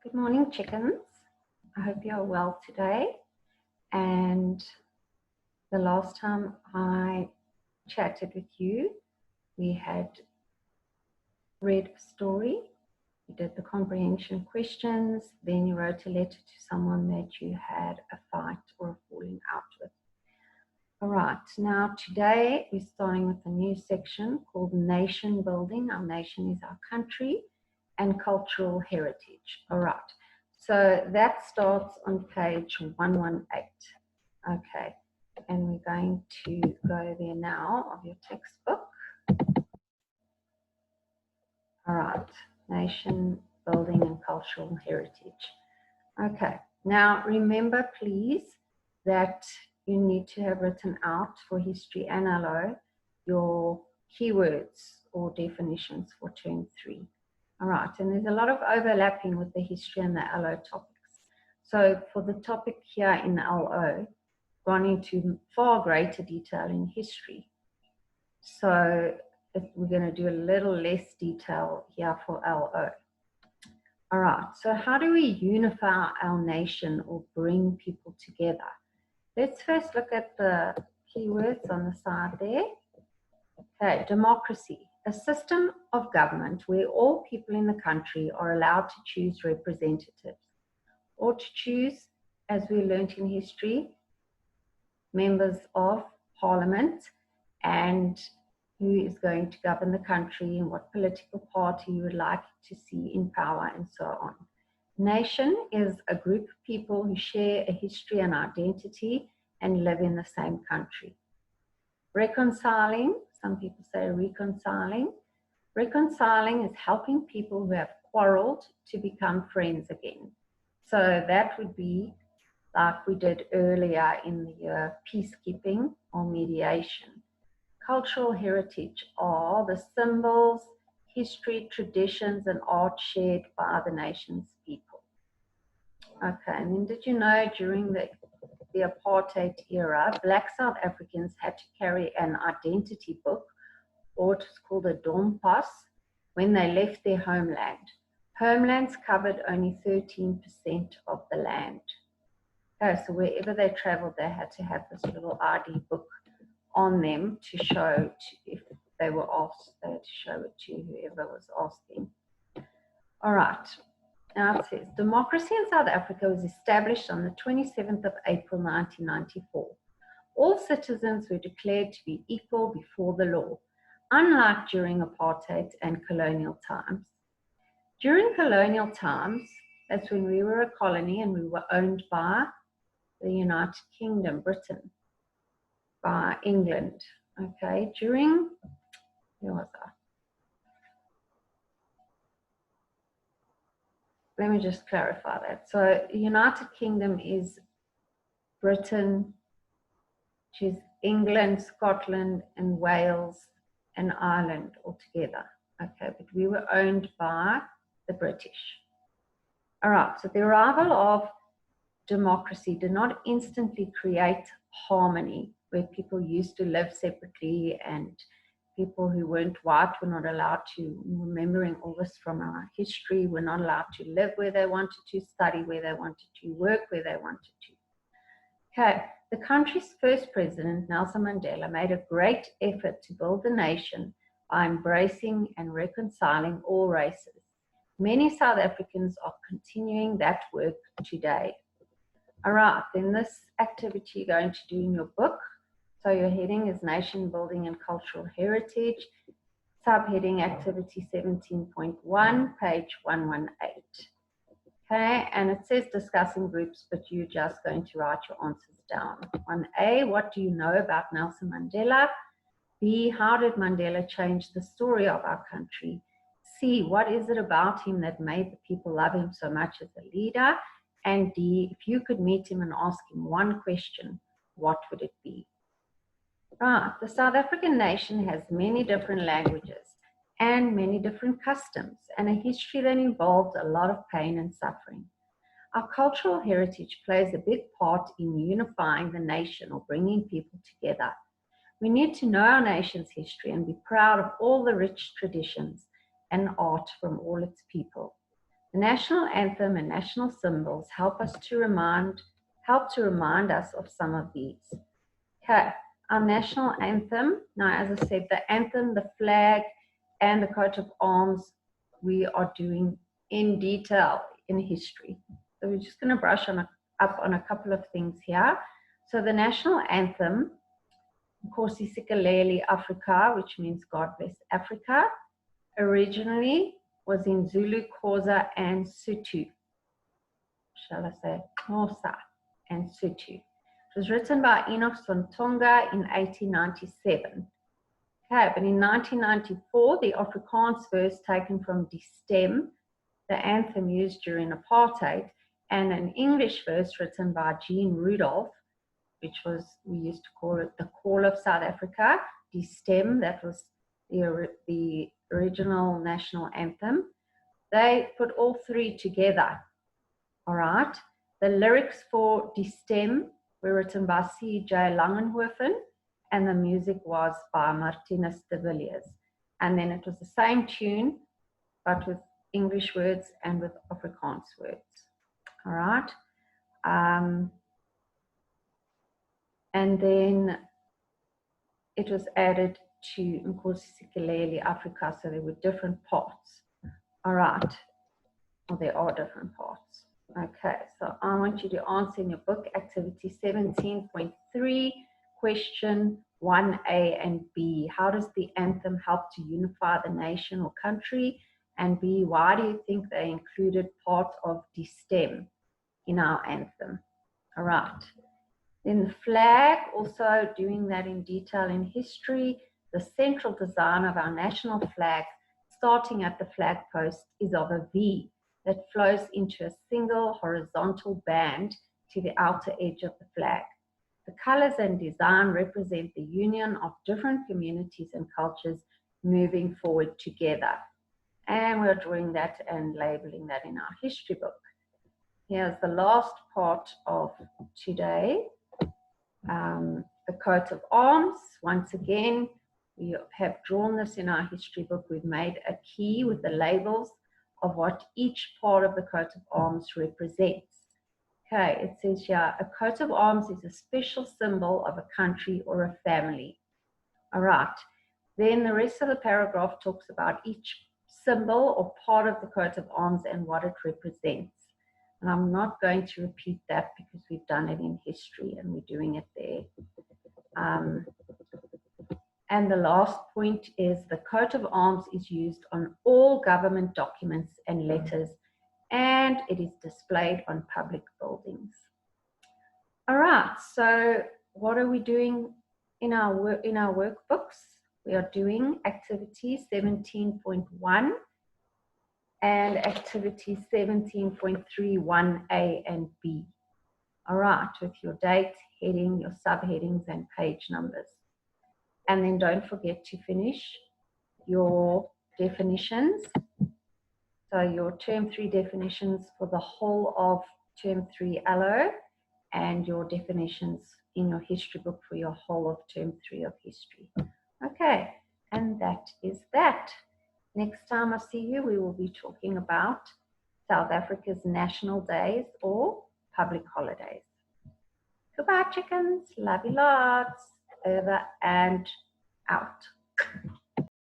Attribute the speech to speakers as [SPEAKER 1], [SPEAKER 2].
[SPEAKER 1] Good morning, chickens. I hope you are well today. And the last time I chatted with you, we had read a story, you did the comprehension questions, then you wrote a letter to someone that you had a fight or a falling out with. All right, now today we're starting with a new section called Nation Building. Our nation is our country and cultural heritage. All right. So that starts on page 118. Okay, and we're going to go there now of your textbook. All right, nation building and cultural heritage. Okay, now remember please that you need to have written out for history and LO your keywords or definitions for term 3. All right, and there's a lot of overlapping with the history and the LO topics. So for the topic here in LO, gone into far greater detail in history. So we're going to do a little less detail here for LO. All right, so how do we unify our nation or bring people together? Let's first look at the keywords on the side there. Okay, democracy, a system of government where all people in the country are allowed to choose representatives or to choose, as we learned in history, members of parliament and who is going to govern the country and what political party you would like to see in power and so on. Nation is a group of people who share a history and identity and live in the same country. Reconciling, some people say reconciling. Reconciling is helping people who have quarreled to become friends again. So that would be like we did earlier in the year, peacekeeping or mediation. Cultural heritage are the symbols, history, traditions, and art shared by the nation's people. Okay, and then did you know during the apartheid era, Black South Africans had to carry an identity book, or it's called a dompas, when they left their homeland. Homelands covered only 13% of the land. Okay, so wherever they traveled, they had to have this little ID book on them to show if they were asked, they had to show it to whoever was asking. All right. Now it says, democracy in South Africa was established on the 27th of April 1994. All citizens were declared to be equal before the law, unlike during apartheid and colonial times. During colonial times, that's when we were a colony and we were owned by the United Kingdom, Britain, by England. Okay, where was I? Let me just clarify that. So United Kingdom is Britain, which is England, Scotland, and Wales, and Ireland altogether. Okay, but we were owned by the British. All right, so the arrival of democracy did not instantly create harmony, where people used to live separately and people who weren't white were not allowed to, remembering all this from our history, were not allowed to live where they wanted to, study where they wanted to, work where they wanted to. Okay, the country's first president, Nelson Mandela, made a great effort to build the nation by embracing and reconciling all races. Many South Africans are continuing that work today. All right, then this activity you're going to do in your book. So your heading is Nation Building and Cultural Heritage, subheading Activity 17.1, page 118. Okay, and it says discussing groups, but you're just going to write your answers down. 1A, what do you know about Nelson Mandela? B, how did Mandela change the story of our country? C, what is it about him that made the people love him so much as a leader? And D, if you could meet him and ask him one question, what would it be? Right, the South African nation has many different languages and many different customs and a history that involved a lot of pain and suffering. Our cultural heritage plays a big part in unifying the nation or bringing people together. We need to know our nation's history and be proud of all the rich traditions and art from all its people. The national anthem and national symbols help to remind us of some of these. Okay, our national anthem. Now, as I said, the anthem, the flag, and the coat of arms, we are doing in detail in history. So we're just going to brush up on a couple of things here. So the national anthem, Nkosi Sikelel' Afrika, which means God bless Africa, originally was in Zulu, Xhosa, and Sotho. Shall I say Xhosa and Sotho. It was written by Enoch Sontonga in 1897. Okay, but in 1994, the Afrikaans verse taken from Die Stem, the anthem used during apartheid, and an English verse written by Jean Rudolph, which was, we used to call it the Call of South Africa, Die Stem, that was the original national anthem. They put all three together, all right? The lyrics for Die Stem were written by C.J. Langenhoven, and the music was by Martinus de Villiers. And then it was the same tune, but with English words and with Afrikaans words, all right? And then it was added to Nkosi Sikelel' Afrika, so there were different parts, all right? Well, there are different parts. Okay, so I want you to answer in your book, activity 17.3, question 1A and B. How does the anthem help to unify the nation or country? And B, why do you think they included part of Die Stem in our anthem? All right. Then the flag, also doing that in detail in history. The central design of our national flag, starting at the flag post, is of a V that flows into a single horizontal band to the outer edge of the flag. The colors and design represent the union of different communities and cultures moving forward together. And we're drawing that and labeling that in our history book. Here's the last part of today, the coat of arms. Once again, we have drawn this in our history book. We've made a key with the labels of what each part of the coat of arms represents. Okay, it says here, a coat of arms is a special symbol of a country or a family. All right, then the rest of the paragraph talks about each symbol or part of the coat of arms and what it represents. And I'm not going to repeat that because we've done it in history and we're doing it there. And the last point is the coat of arms is used on all government documents and letters, and it is displayed on public buildings. All right, so what are we doing in our workbooks? We are doing activity 17.1 and activity 17.31A and B. All right, with your date, heading, your subheadings, and page numbers. And then don't forget to finish your definitions. So your term 3 definitions for the whole of term 3 LO and your definitions in your history book for your whole of term 3 of history. Okay, and that is that. Next time I see you, we will be talking about South Africa's national days or public holidays. Goodbye, chickens. Love you lots. Over and out.